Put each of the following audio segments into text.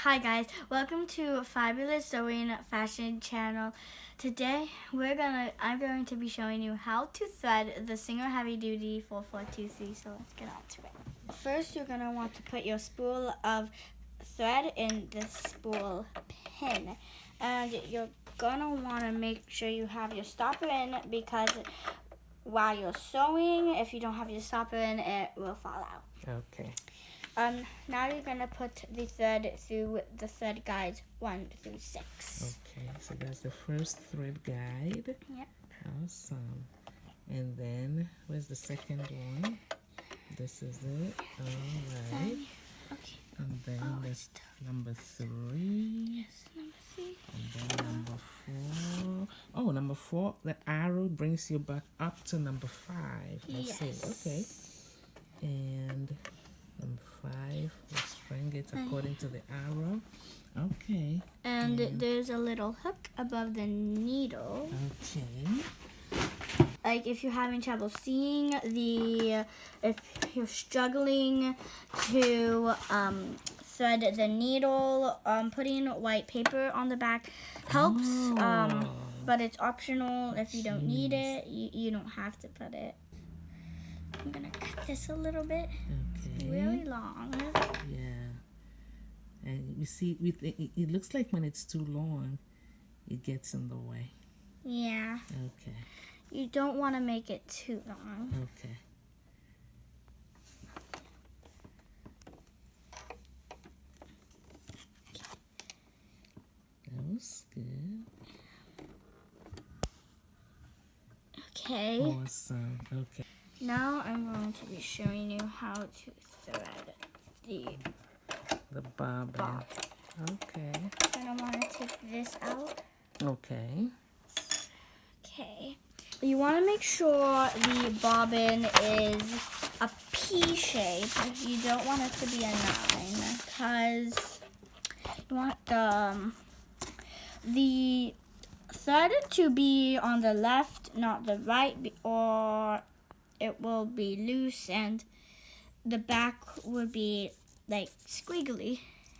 Hi guys, welcome to Fabulous Sewing Fashion Channel. Today I'm going to be showing you how to thread the Singer Heavy Duty 4423. So let's get on to it. First, you're gonna want to put your spool of thread in the spool pin, and you're gonna want to make sure you have your stopper in, because while you're sewing, if you don't have your stopper in, it will fall out. Okay. Now you're gonna put the thread through the thread guides 1 through 6. Okay, so that's the first thread guide. Yep. Awesome. And then, where's the second one? This is it. All right. Okay. And then that's number 3. Yes, number 3. And then number 4. Oh, number 4, the arrow brings you back up to number 5. I see. Okay. And number 5, we string it according to the arrow. Okay. And there's a little hook above the needle. Okay. Like if you're having trouble seeing if you're struggling to thread the needle, putting white paper on the back helps. But it's optional. If you don't need it, you don't have to put it. I'm gonna cut this a little bit. Okay. It's really long. Yeah. And you see, it looks like when it's too long, it gets in the way. Yeah. Okay. You don't want to make it too long. Okay. That was good. Okay. Awesome. Okay. Now I'm going to be showing you how to thread the bobbin. bob. Okay. And I want to take this out. Okay. Okay. You want to make sure the bobbin is a P shape. You don't want it to be a 9, because you want the thread to be on the left, not the right, or it will be loose and the back would be like squiggly,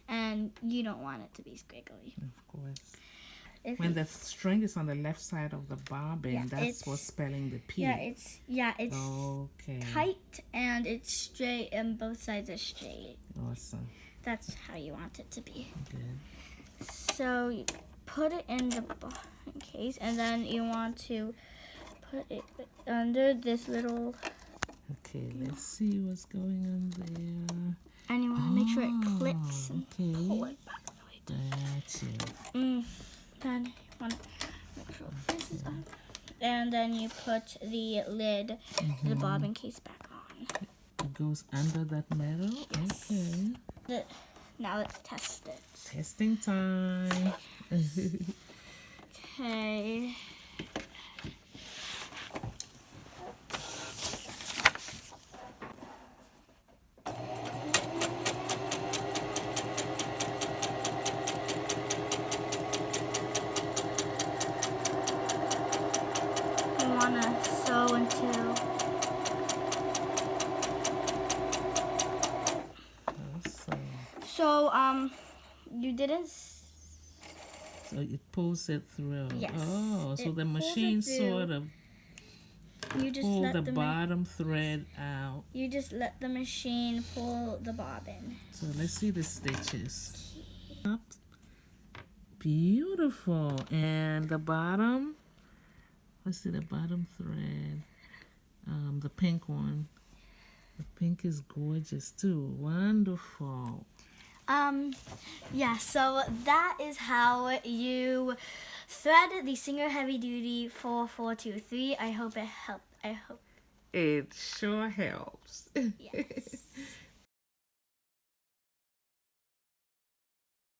and you don't want it to be squiggly. Of course. When the string is on the left side of the bobbin, that's what's spelling the P. It's okay. Tight and it's straight, and both sides are straight. Awesome. That's how you want it to be. Good. So you put it in the bobbin case, and then you want to put it under this little. Okay, let's see what's going on there. And you want to make sure it clips and pull it back the way. Gotcha. Then you want to make sure this is up. And then you put the lid, the bobbin case back on. It goes under that metal? Yes. Okay. Now let's test it. Testing time. Okay. You want to sew until Awesome. so you didn't. So it pulls it through. Yes. Oh, so It the pulls it machine through. sort of You just pull let the bottom thread out. You just let the machine pull the bobbin. So let's see the stitches. Up. Beautiful. And the bottom. Let's see the bottom thread. The pink one. The pink is gorgeous too. Wonderful. Yeah, so that is how you thread the Singer Heavy Duty 4423. I hope it helped. It sure helps. Yes.